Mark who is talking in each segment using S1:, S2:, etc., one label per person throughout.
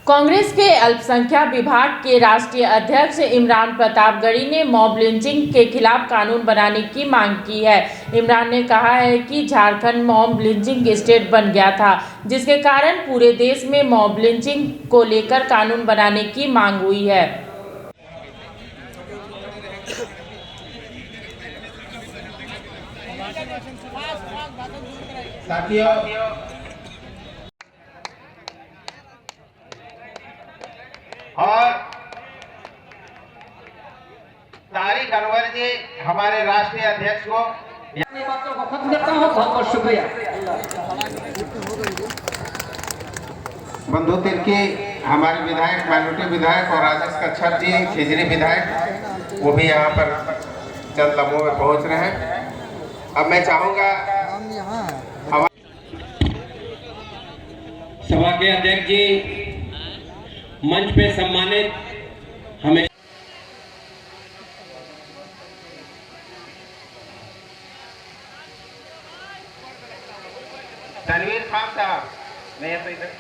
S1: कांग्रेस के अल्पसंख्यक विभाग के राष्ट्रीय अध्यक्ष इमरान प्रतापगढ़ी ने मॉब लिंचिंग के खिलाफ कानून बनाने की मांग की है। इमरान ने कहा है कि झारखंड मॉब लिंचिंग स्टेट बन गया था, जिसके कारण पूरे देश में मॉब लिंचिंग को लेकर कानून बनाने की मांग हुई है।
S2: और तारिक अनवर जी हमारे राष्ट्रीय अध्यक्ष को
S3: बातों को खत्म करता हूँ। बहुत बहुत शुक्रिया।
S2: बंधु तिर्की हमारे विधायक माइनॉरिटी विधायक और राजेश कच्छप जी खिजरी विधायक वो भी यहाँ पर चंद लम्हों में पहुँच रहे हैं। अब मैं चाहूँगा
S4: सभा के अध्यक्ष जी मंच पे सम्मानित हमें
S2: तनवीर खान साहब नहीं तो इधर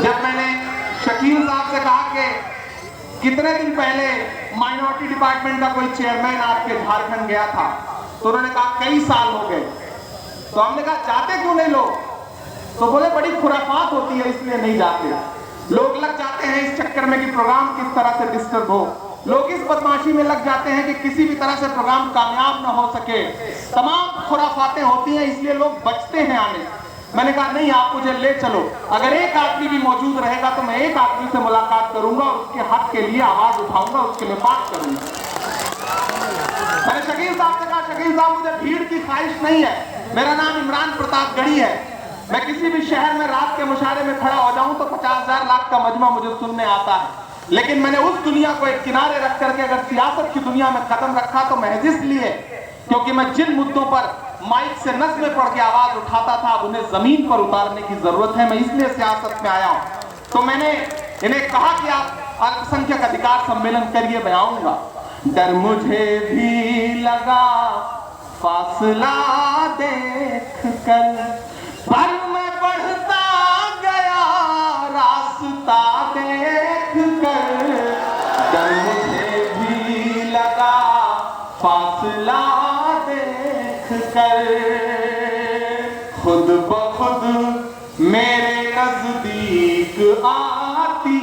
S5: जब मैंने शकील साहब से कहा कि कितने दिन पहले माइनॉरिटी डिपार्टमेंट का कोई चेयरमैन आपके झारखंड गया था, तो उन्होंने कहा कई साल हो गए। तो हमने कहा जाते क्यों नहीं लोग? तो बोले बड़ी खुराफात होती है इसलिए नहीं जाते। लोग लग जाते हैं इस चक्कर में कि प्रोग्राम किस तरह से डिस्टर्ब हो। लोग इस बदमाशी में लग जाते हैं कि किसी भी तरह से प्रोग्राम कामयाब ना हो सके। तमाम खुराफातें होती हैं, इसलिए लोग बचते हैं आने। मैंने कहा नहीं, आप मुझे ले चलो। अगर एक आदमी भी मौजूद रहेगा तो मैं एक आदमी से मुलाकात करूंगा और उसके हक के लिए आवाज उठाऊंगा, उसके लिए बात करूंगा। मैंने शकील साहब से कहा, शकील साहब मुझे भीड़ की ख्वाहिश नहीं है, मेरा नाम इमरान प्रतापगढ़ी है। मैं किसी भी शहर में रात के मुशारे में खड़ा हो जाऊं तो 50,000 लाख का मजमा मुझे सुनने आता है, लेकिन मैंने उस दुनिया को एक किनारे रख करके अगर सियासत की दुनिया में कदम रखा तो महज इसलिए क्योंकि मैं जिन मुद्दों पर माइक से नस में पड़ के आवाज उठाता था उन्हें जमीन पर उतारने की जरूरत है। मैं इसलिए सियासत में आया हूं। तो मैंने इन्हें कहा कि आप अल्पसंख्यक अधिकार सम्मेलन करिए, मैं आऊंगा। डर मुझे भी लगा फासला देख कर, पर मैं बढ़ता गया रास्ता देख कर। डर मुझे भी लगा फासला देख कर, खुद ब खुद मेरे नजदीक आती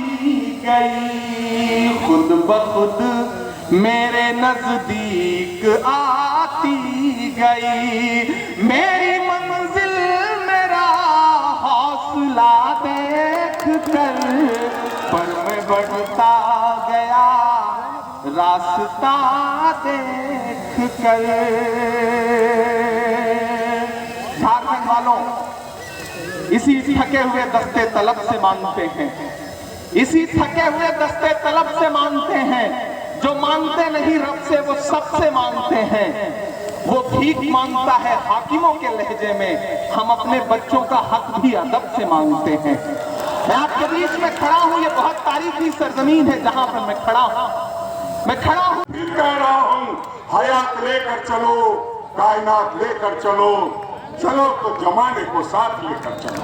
S5: गई, खुद ब खुद मेरे नजदीक आती गई। मेरी मंजिल मेरा हौसला देख कर, पर मैं बढ़ता गया रास्ता देख कर। झारखंड वालों, इसी थके हुए दस्ते तलब से मांगते हैं, इसी थके हुए दस्ते तलब से मांगते हैं। जो मांगते नहीं रब से वो सबसे मांगते हैं। वो भीख मांगता है हाकिमों के लहजे में, हम अपने बच्चों का हक भी अदब से मांगते हैं। मैं आपके बीच में खड़ा हूं, ये बहुत तारीखी सरजमीन है जहां पर मैं खड़ा हूं। मैं खड़ा हूं,
S6: फिर कह रहा हूं, हयात लेकर चलो, कायनात लेकर चलो, चलो तो जमाने को साथ लेकर चलो।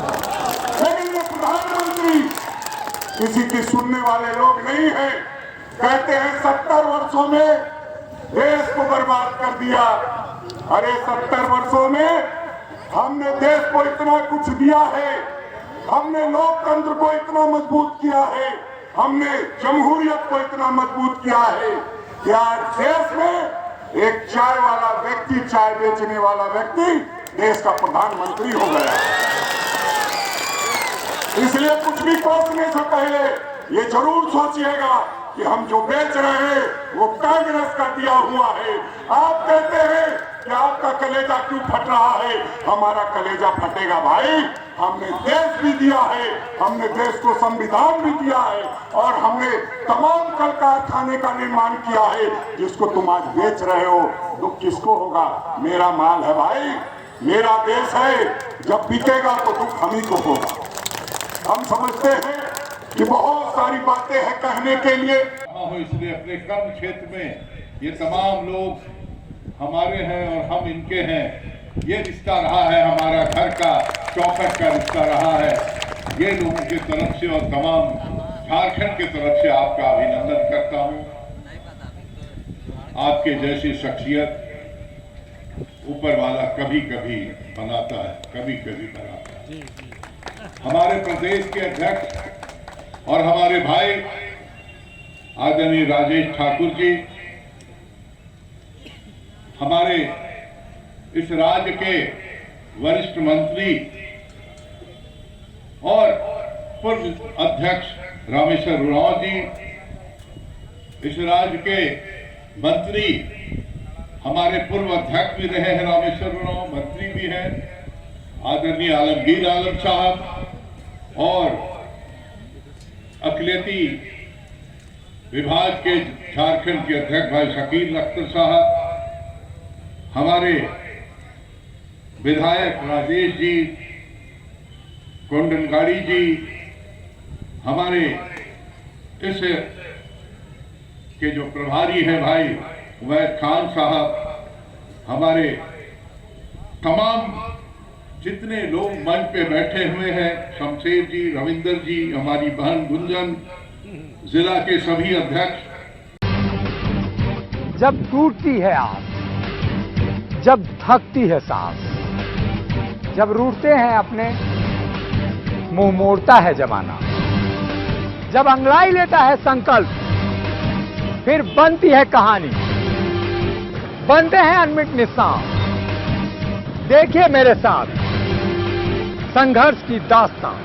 S6: लेकिन ये प्रधानमंत्री किसी की सुनने वाले लोग नहीं है। कहते हैं 70 वर्षों में देश को बर्बाद कर दिया। अरे 70 वर्षों में हमने देश को इतना कुछ दिया है, हमने लोकतंत्र को इतना मजबूत किया है, हमने जमहूरियत को इतना मजबूत किया है कि आज देश में एक चाय वाला व्यक्ति, चाय बेचने वाला व्यक्ति देश का प्रधानमंत्री हो गया। इसलिए कुछ भी सोचने से पहले ये जरूर सोचिएगा कि हम जो बेच रहे हैं वो कांग्रेस का दिया हुआ है। आप कहते हैं कि आपका कलेजा क्यों फट रहा है? हमारा कलेजा फटेगा भाई। हमने देश भी दिया है, हमने देश को संविधान भी दिया है, और हमने तमाम कल कारखाने का निर्माण किया है जिसको तुम आज बेच रहे हो। दुख किसको होगा? मेरा माल है भाई, मेरा देश है। जब बिकेगा तो दुख हम ही को होगा। हम समझते हैं कि बहुत सारी बातें हैं कहने के लिए,
S7: इसलिए अपने कर्म क्षेत्र में ये तमाम लोग हमारे हैं और हम इनके हैं। ये रिश्ता रहा है, हमारा घर का चौखट का रिश्ता रहा है। ये लोगों की तरफ से और तमाम झारखंड की तरफ से आपका अभिनंदन करता हूं। आपके जैसी शख्सियत ऊपर वाला कभी कभी बनाता है, कभी कभी बनाता है। हमारे प्रदेश के अध्यक्ष और हमारे भाई आदरणीय राजेश ठाकुर जी, हमारे इस राज्य के वरिष्ठ मंत्री और पूर्व अध्यक्ष रामेश्वर उरांव जी, इस राज्य के मंत्री हमारे पूर्व अध्यक्ष भी रहे हैं, रामेश्वर उरांव मंत्री भी हैं, आदरणीय आलमगीर आलम साहब, और अखिलेती विभाग के झारखंड के अध्यक्ष भाई शकील अख्तर साहब, हमारे विधायक राजेश जी, कोंडनगाड़ी जी, हमारे इस के जो प्रभारी हैं भाई उमैद खान साहब, हमारे तमाम जितने लोग मंच पे बैठे हुए हैं, शमशेर जी, रविंदर जी, हमारी बहन गुंजन, जिला के सभी अध्यक्ष।
S8: जब टूटती है आस, जब थकती है सांस, जब रूठते हैं अपने, मुंह मोड़ता है जमाना, जब अंगड़ाई लेता है संकल्प, फिर बनती है कहानी, बनते हैं अनमिट निशान। देखिए मेरे साथ संघर्ष की दास्तान।